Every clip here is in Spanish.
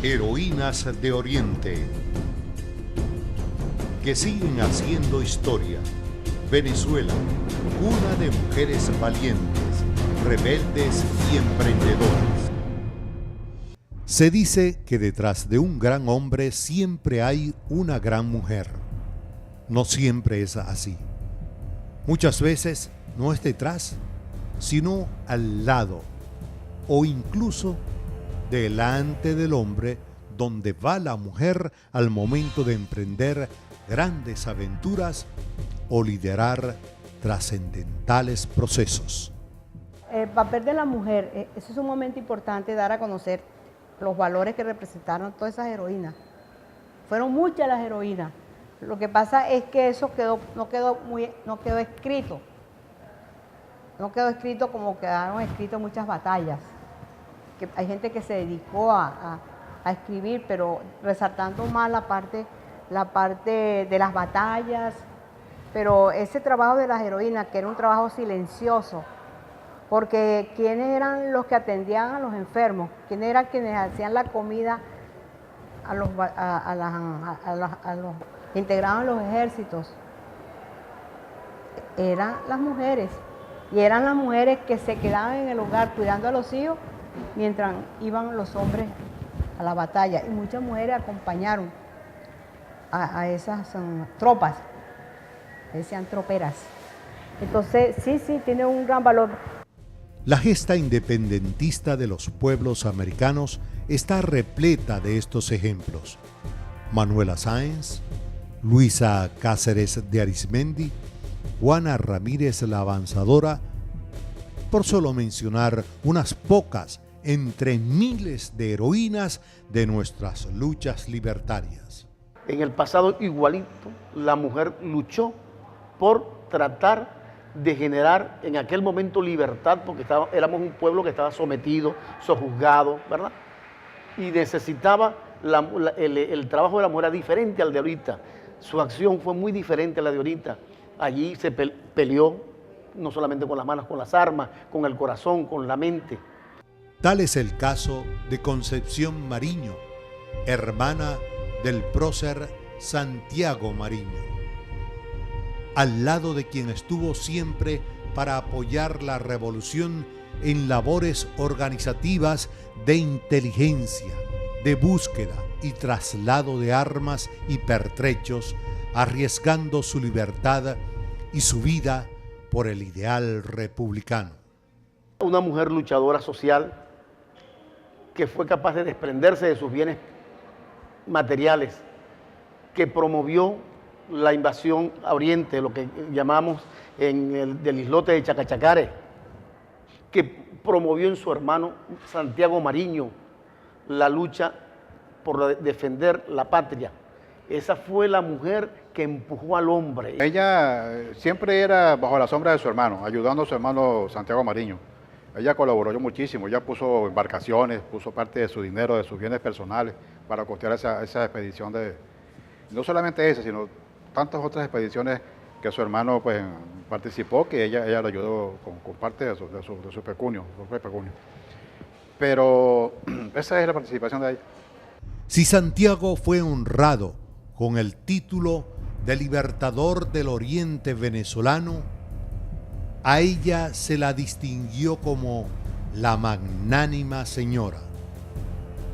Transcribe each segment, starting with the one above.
Heroínas de Oriente, que siguen haciendo historia. Venezuela, cuna de mujeres valientes, rebeldes y emprendedoras. Se dice que detrás de un gran hombre siempre hay una gran mujer. No siempre es así. Muchas veces no es detrás, sino al lado o incluso delante del hombre, donde va la mujer al momento de emprender grandes aventuras o liderar trascendentales procesos. El papel de la mujer, eso es un momento importante, dar a conocer los valores que representaron todas esas heroínas. Fueron muchas las heroínas. Lo que pasa es que eso no quedó escrito. No quedó escrito como quedaron escritas muchas batallas. Que hay gente que se dedicó a escribir, pero resaltando más la parte de las batallas. Pero ese trabajo de las heroínas, que era un trabajo silencioso, porque ¿quiénes eran los que atendían a los enfermos? ¿Quiénes eran quienes hacían la comida a los integrados en los ejércitos? Eran las mujeres. Y eran las mujeres que se quedaban en el hogar cuidando a los hijos mientras iban los hombres a la batalla. Y muchas mujeres acompañaron a esas tropas, decían troperas. Entonces, sí, tiene un gran valor. La gesta independentista de los pueblos americanos está repleta de estos ejemplos. Manuela Sáenz, Luisa Cáceres de Arizmendi, Juana Ramírez la Avanzadora, por solo mencionar unas pocas entre miles de heroínas de nuestras luchas libertarias. En el pasado igualito, la mujer luchó por tratar de generar en aquel momento libertad, porque éramos un pueblo que estaba sometido, sojuzgado, ¿verdad? Y necesitaba, el trabajo de la mujer era diferente al de ahorita. Su acción fue muy diferente a la de ahorita. Allí se peleó no solamente con las manos, con las armas, con el corazón, con la mente. Tal es el caso de Concepción Mariño, hermana del prócer Santiago Mariño, al lado de quien estuvo siempre para apoyar la revolución en labores organizativas de inteligencia, de búsqueda y traslado de armas y pertrechos, arriesgando su libertad y su vida por el ideal republicano. Una mujer luchadora social que fue capaz de desprenderse de sus bienes materiales, que promovió la invasión a Oriente, lo que llamamos del islote de Chacachacare, que promovió en su hermano Santiago Mariño la lucha por defender la patria. Esa fue la mujer que empujó al hombre. Ella siempre era bajo la sombra de su hermano, ayudando a su hermano Santiago Mariño. Ella colaboró muchísimo, ella puso embarcaciones, puso parte de su dinero, de sus bienes personales para costear esa expedición no solamente esa, sino tantas otras expediciones que su hermano pues participó, que ella le ayudó con parte de su pecunio, Pero esa es la participación de ella. Si Santiago fue honrado con el título de Libertador del Oriente venezolano, a ella se la distinguió como la magnánima señora,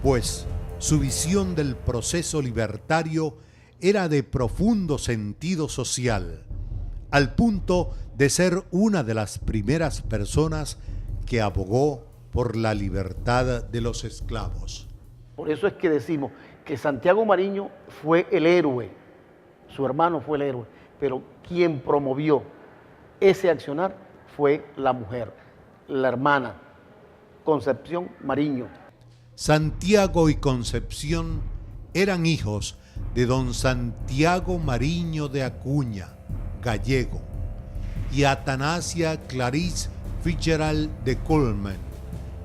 pues su visión del proceso libertario era de profundo sentido social, al punto de ser una de las primeras personas que abogó por la libertad de los esclavos. Por eso es que decimos que Santiago Mariño fue el héroe, su hermano fue el héroe, pero quien promovió ese accionar fue la mujer, la hermana, Concepción Mariño. Santiago y Concepción eran hijos de don Santiago Mariño de Acuña, gallego, y Atanasia Clarice Fitzgerald de Coleman,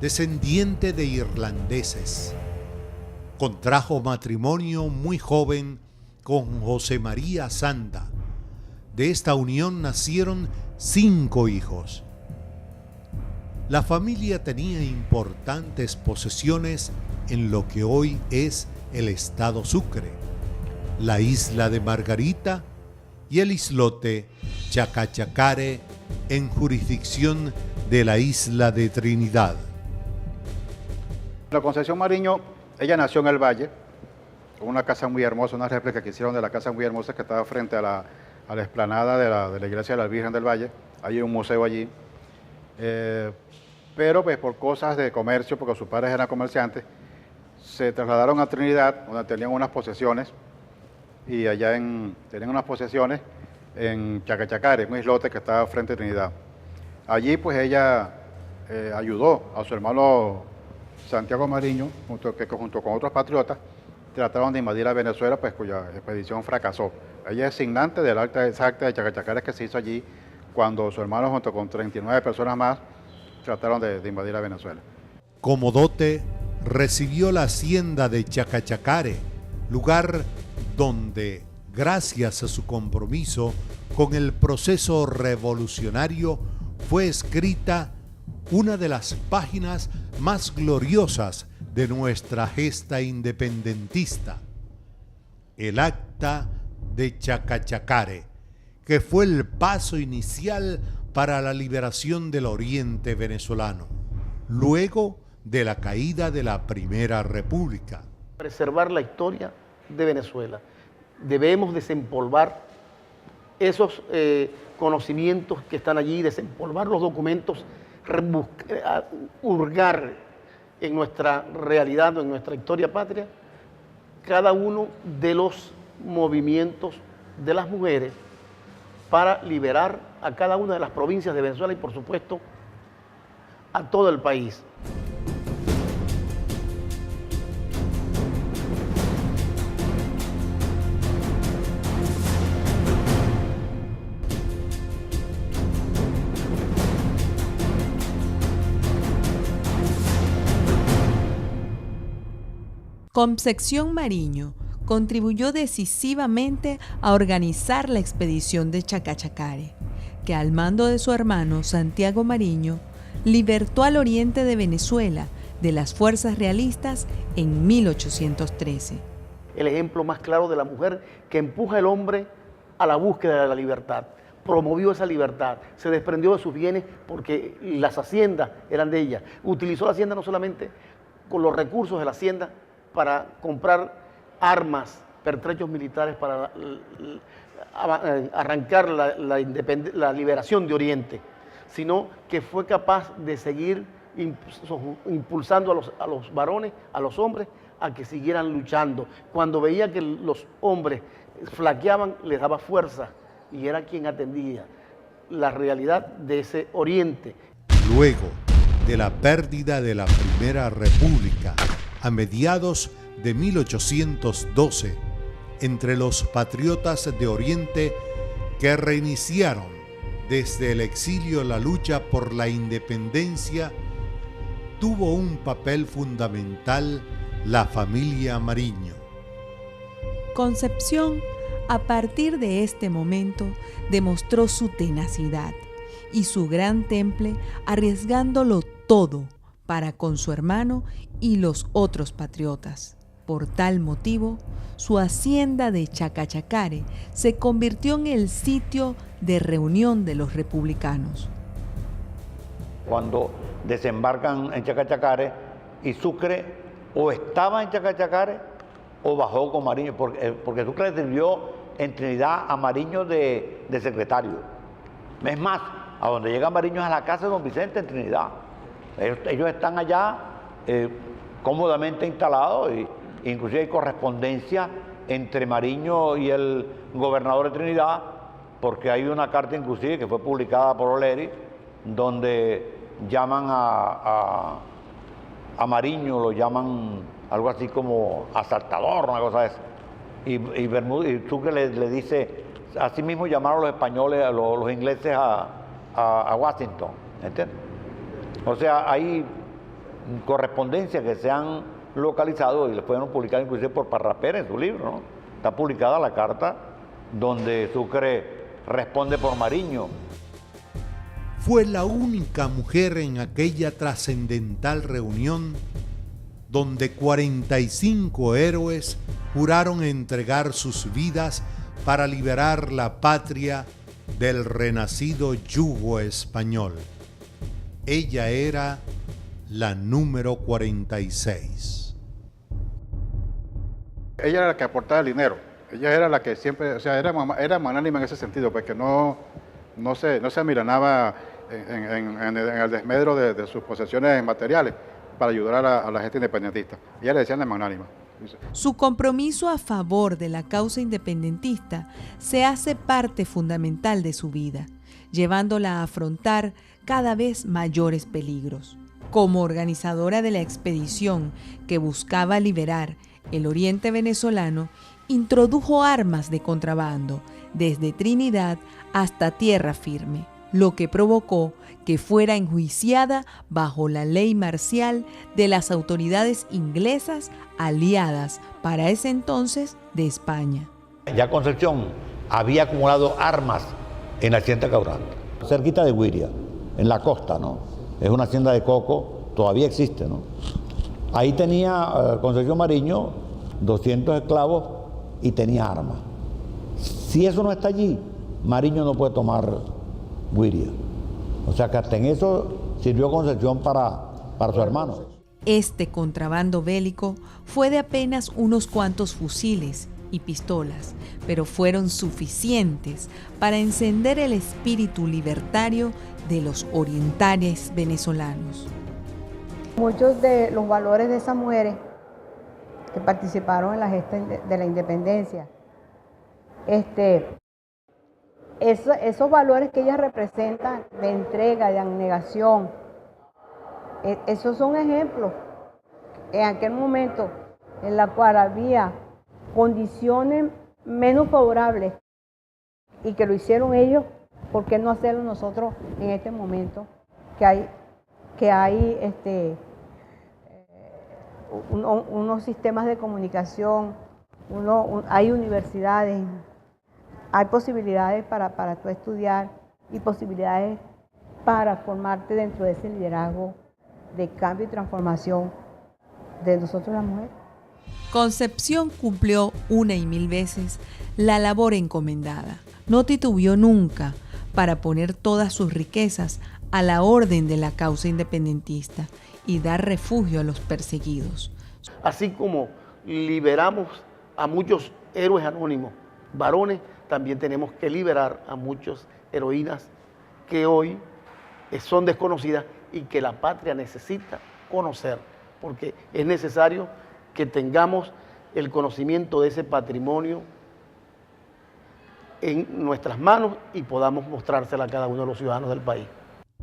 descendiente de irlandeses. Contrajo matrimonio muy joven con José María Sanda. De esta unión nacieron 5 hijos. la familia tenía importantes posesiones en lo que hoy es el estado Sucre, la isla de Margarita y el islote Chacachacare en jurisdicción de la isla de Trinidad. La Concepción Mariño, ella nació en el Valle, con una casa muy hermosa, una réplica que hicieron de la casa muy hermosa que estaba frente a la explanada de la iglesia de la Virgen del Valle. Hay un museo allí. Pero pues por cosas de comercio, porque sus padres eran comerciantes, se trasladaron a Trinidad, donde tenían unas posesiones, y allá tenían unas posesiones en Chacachacare, un islote que estaba frente a Trinidad. Allí pues ella ayudó a su hermano Santiago Mariño, junto con otros patriotas, trataron de invadir a Venezuela, pues cuya expedición fracasó. Ella es signante del acta exacta de Chacachacare que se hizo allí cuando su hermano junto con 39 personas más trataron de invadir a Venezuela. Como dote recibió la hacienda de Chacachacare, lugar donde, gracias a su compromiso con el proceso revolucionario, fue escrita una de las páginas más gloriosas de nuestra gesta independentista, el Acta de Chacachacare, que fue el paso inicial para la liberación del oriente venezolano, luego de la caída de la Primera República. Preservar la historia de Venezuela. Debemos desempolvar esos conocimientos que están allí, desempolvar los documentos, hurgar en nuestra realidad, en nuestra historia patria, cada uno de los movimientos de las mujeres para liberar a cada una de las provincias de Venezuela y, por supuesto, a todo el país. Concepción Mariño contribuyó decisivamente a organizar la expedición de Chacachacare, que al mando de su hermano Santiago Mariño libertó al oriente de Venezuela de las fuerzas realistas en 1813. El ejemplo más claro de la mujer que empuja al hombre a la búsqueda de la libertad. Promovió esa libertad, se desprendió de sus bienes porque las haciendas eran de ella. Utilizó la hacienda no solamente con los recursos de la hacienda para comprar armas, pertrechos militares para arrancar la liberación de Oriente, sino que fue capaz de seguir impulsando a los varones, a los hombres, a que siguieran luchando. Cuando veía que los hombres flaqueaban, les daba fuerza y era quien atendía la realidad de ese Oriente. Luego de la pérdida de la Primera República, a mediados de 1812, entre los patriotas de Oriente que reiniciaron desde el exilio la lucha por la independencia, tuvo un papel fundamental la familia Mariño. Concepción, a partir de este momento, demostró su tenacidad y su gran temple, arriesgándolo todo para con su hermano y los otros patriotas. Por tal motivo, su hacienda de Chacachacare se convirtió en el sitio de reunión de los republicanos. Cuando desembarcan en Chacachacare, y Sucre o estaba en Chacachacare o bajó con Mariño, porque Sucre le sirvió en Trinidad a Mariño de secretario. Es más, a donde llega Mariño es a la casa de don Vicente en Trinidad. Ellos están allá cómodamente instalados, e inclusive hay correspondencia entre Mariño y el gobernador de Trinidad, porque hay una carta inclusive que fue publicada por O'Leary, donde llaman a Mariño, lo llaman algo así como asaltador, una cosa de esa. Y Sucre le dice, así mismo llamaron los españoles, los ingleses a Washington, ¿entiendes? O sea, hay correspondencias que se han localizado y les pueden publicar inclusive por Parrapera en su libro, ¿no? Está publicada la carta donde Sucre responde por Mariño. fue la única mujer en aquella trascendental reunión donde 45 héroes juraron entregar sus vidas para liberar la patria del renacido yugo español. Ella era la número 46. Ella era la que aportaba el dinero. Ella era la que siempre, o sea, era magnánima en ese sentido, porque no se amilanaba en el desmedro de sus posesiones materiales para ayudar a la gente independentista. Ella le decían de magnánima. Su compromiso a favor de la causa independentista se hace parte fundamental de su vida, llevándola a afrontar cada vez mayores peligros. Como organizadora de la expedición que buscaba liberar el oriente venezolano, introdujo armas de contrabando desde Trinidad hasta tierra firme, lo que provocó que fuera enjuiciada bajo la ley marcial de las autoridades inglesas aliadas para ese entonces de España. Ya Concepción había acumulado armas en la hacienda Caurante, cerquita de Guiria, en la costa, ¿no? Es una hacienda de coco, todavía existe, ¿no? Ahí tenía Concepción Mariño 200 esclavos y tenía armas. Si eso no está allí, Mariño no puede tomar Guiria. O sea que hasta en eso sirvió Concepción para su hermano. Este contrabando bélico fue de apenas unos cuantos fusiles y pistolas, pero fueron suficientes para encender el espíritu libertario de los orientales venezolanos. Muchos de los valores de esas mujeres que participaron en la gesta de la independencia, esos valores que ellas representan de entrega, de abnegación, esos son ejemplos en aquel momento en la cual había condiciones menos favorables y que lo hicieron ellos, ¿por qué no hacerlo nosotros en este momento que hay unos sistemas de comunicación, hay universidades, hay posibilidades para tú estudiar y posibilidades para formarte dentro de ese liderazgo de cambio y transformación de nosotros las mujeres? Concepción cumplió una y mil veces la labor encomendada. No titubeó nunca para poner todas sus riquezas a la orden de la causa independentista y dar refugio a los perseguidos. Así como liberamos a muchos héroes anónimos, varones, también tenemos que liberar a muchas heroínas que hoy son desconocidas y que la patria necesita conocer, porque es necesario que tengamos el conocimiento de ese patrimonio en nuestras manos y podamos mostrársela a cada uno de los ciudadanos del país.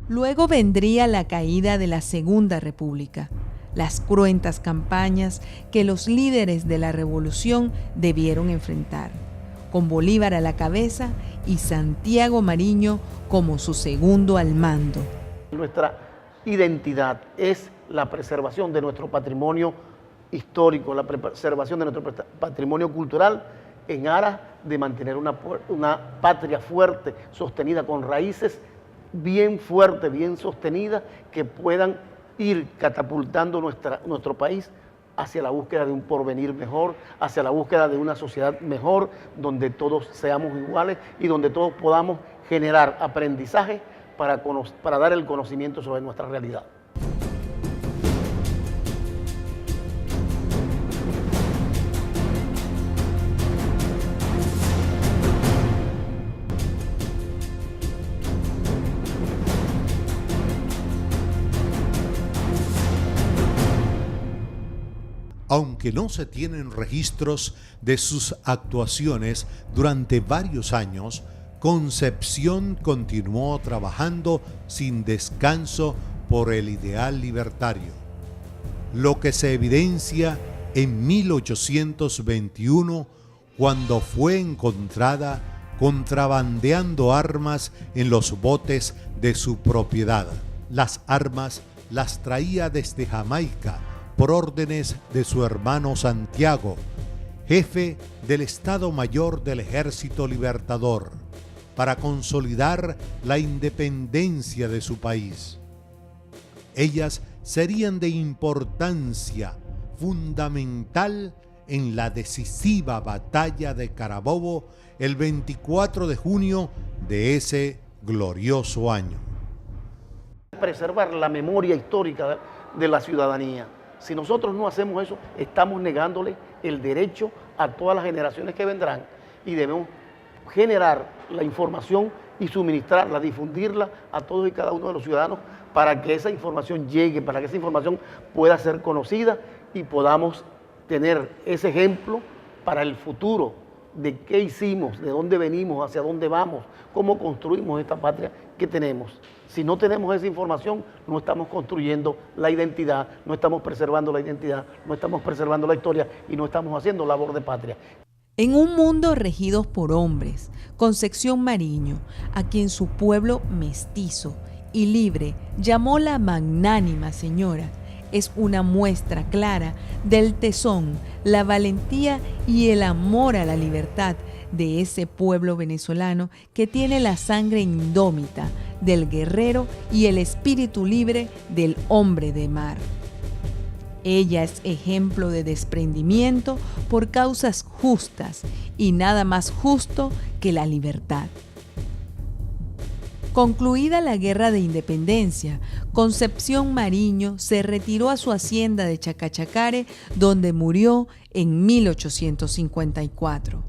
Luego vendría la caída de la Segunda República, las cruentas campañas que los líderes de la revolución debieron enfrentar, con Bolívar a la cabeza y Santiago Mariño como su segundo al mando. Nuestra identidad es la preservación de nuestro patrimonio histórico, la preservación de nuestro patrimonio cultural en aras de mantener una patria fuerte, sostenida con raíces bien fuertes, bien sostenidas, que puedan ir catapultando nuestro país hacia la búsqueda de un porvenir mejor, hacia la búsqueda de una sociedad mejor, donde todos seamos iguales y donde todos podamos generar aprendizaje para dar el conocimiento sobre nuestra realidad. Aunque no se tienen registros de sus actuaciones durante varios años, Concepción continuó trabajando sin descanso por el ideal libertario, lo que se evidencia en 1821 cuando fue encontrada contrabandeando armas en los botes de su propiedad. Las armas las traía desde Jamaica por órdenes de su hermano Santiago, jefe del Estado Mayor del Ejército Libertador. para consolidar la independencia de su país. Ellas serían de importancia fundamental en la decisiva batalla de Carabobo el 24 de junio de ese glorioso año. Preservar la memoria histórica de la ciudadanía. Si nosotros no hacemos eso, estamos negándole el derecho a todas las generaciones que vendrán y debemos generar la información y suministrarla, difundirla a todos y cada uno de los ciudadanos para que esa información llegue, para que esa información pueda ser conocida y podamos tener ese ejemplo para el futuro de qué hicimos, de dónde venimos, hacia dónde vamos, cómo construimos esta patria que tenemos. Si no tenemos esa información, no estamos construyendo la identidad, no estamos preservando la identidad, no estamos preservando la historia y no estamos haciendo labor de patria. En un mundo regido por hombres, Concepción Mariño, a quien su pueblo mestizo y libre llamó la magnánima señora, es una muestra clara del tesón, la valentía y el amor a la libertad de ese pueblo venezolano que tiene la sangre indómita del guerrero y el espíritu libre del hombre de mar. Ella es ejemplo de desprendimiento por causas justas y nada más justo que la libertad. Concluida la Guerra de Independencia, Concepción Mariño se retiró a su hacienda de Chacachacare, donde murió en 1854.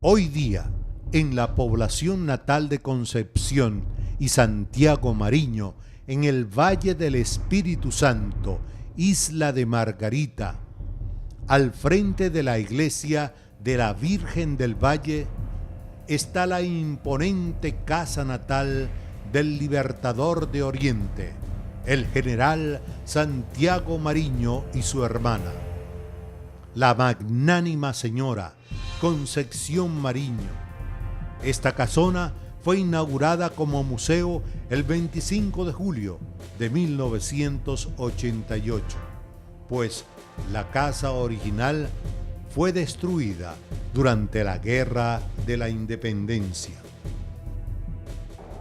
Hoy día, en la población natal de Concepción y Santiago Mariño, en el Valle del Espíritu Santo, Isla de Margarita, al frente de la iglesia de la Virgen del Valle, está la imponente casa natal del Libertador de Oriente, el general Santiago Mariño y su hermana, la magnánima señora Concepción Mariño. Esta casona fue inaugurada como museo el 25 de julio de 1988, pues la casa original fue destruida durante la Guerra de la Independencia.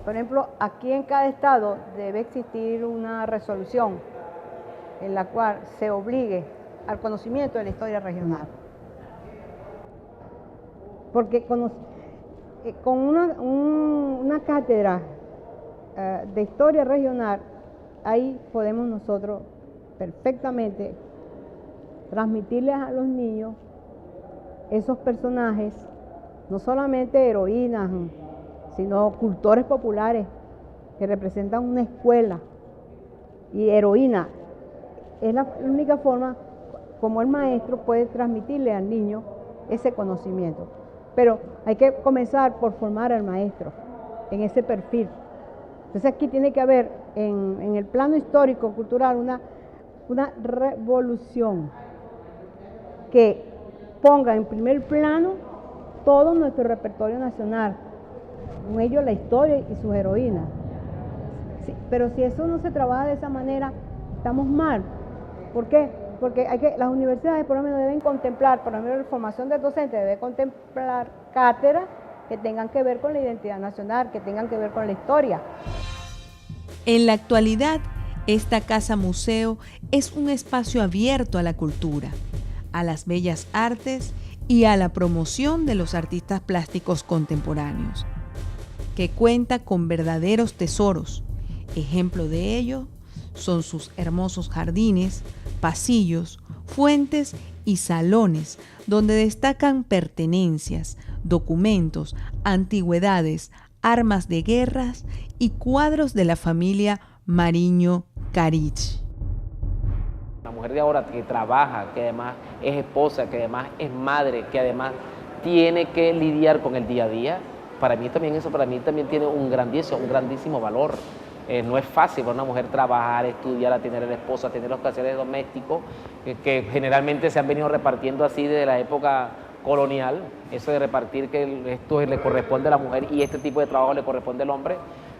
Por ejemplo, aquí en cada estado debe existir una resolución en la cual se obligue al conocimiento de la historia regional. Porque con una cátedra de historia regional, ahí podemos nosotros perfectamente transmitirles a los niños esos personajes, no solamente heroínas, sino cultores populares que representan una escuela. Y heroína es la única forma como el maestro puede transmitirle al niño ese conocimiento. Pero hay que comenzar por formar al maestro en ese perfil. Entonces aquí tiene que haber en el plano histórico, cultural, una revolución que ponga en primer plano todo nuestro repertorio nacional, con ello la historia y sus heroínas. Sí, pero si eso no se trabaja de esa manera, estamos mal. ¿Por qué? Porque las universidades por lo menos deben contemplar, por lo menos la formación de docentes debe contemplar cátedras que tengan que ver con la identidad nacional, que tengan que ver con la historia. En la actualidad, esta casa museo es un espacio abierto a la cultura, a las bellas artes y a la promoción de los artistas plásticos contemporáneos, que cuenta con verdaderos tesoros. Ejemplo de ello son sus hermosos jardines, pasillos, fuentes y salones donde destacan pertenencias, documentos, antigüedades, armas de guerras y cuadros de la familia Mariño Carich. La mujer de ahora que trabaja, que además es esposa, que además es madre, que además tiene que lidiar con el día a día, para mí también tiene un grandísimo valor. No es fácil para una mujer trabajar, estudiar, atender a la esposa, atender los quehaceres domésticos, que generalmente se han venido repartiendo así desde la época colonial, eso de repartir que esto le corresponde a la mujer y este tipo de trabajo le corresponde al hombre.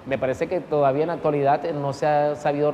Me parece que todavía en la actualidad no se ha sabido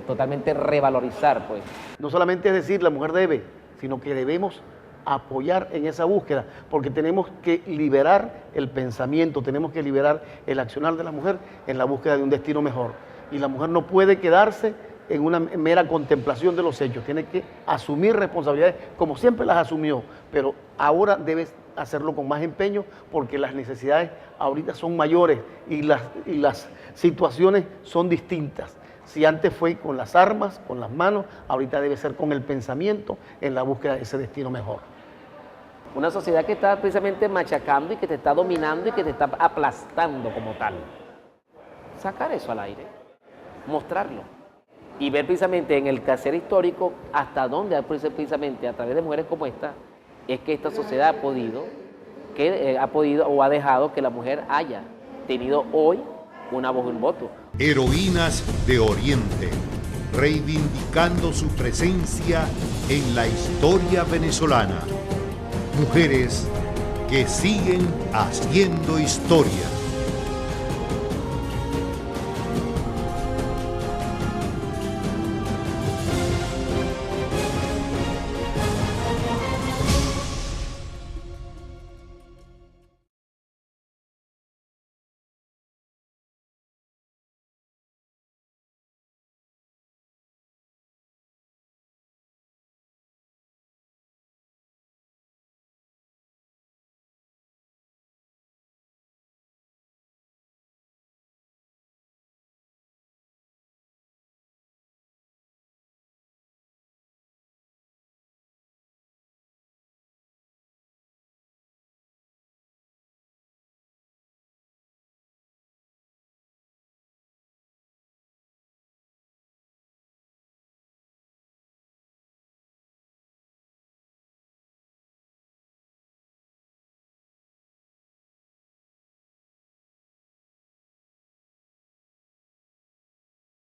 totalmente revalorizar, pues. No solamente es decir la mujer debe, sino que debemos apoyar en esa búsqueda, porque tenemos que liberar el pensamiento, tenemos que liberar el accionar de la mujer en la búsqueda de un destino mejor. Y la mujer no puede quedarse en una mera contemplación de los hechos, tiene que asumir responsabilidades como siempre las asumió, pero ahora debe hacerlo con más empeño porque las necesidades ahorita son mayores y las situaciones son distintas. Si antes fue con las armas, con las manos, ahorita debe ser con el pensamiento en la búsqueda de ese destino mejor. Una sociedad que está precisamente machacando y que te está dominando y que te está aplastando como tal. Sacar eso al aire, mostrarlo y ver precisamente en el quehacer histórico hasta dónde precisamente a través de mujeres como esta es que esta sociedad ha podido o ha dejado que la mujer haya tenido hoy una voz y un voto. Heroínas de Oriente, reivindicando su presencia en la historia venezolana. Mujeres que siguen haciendo historia.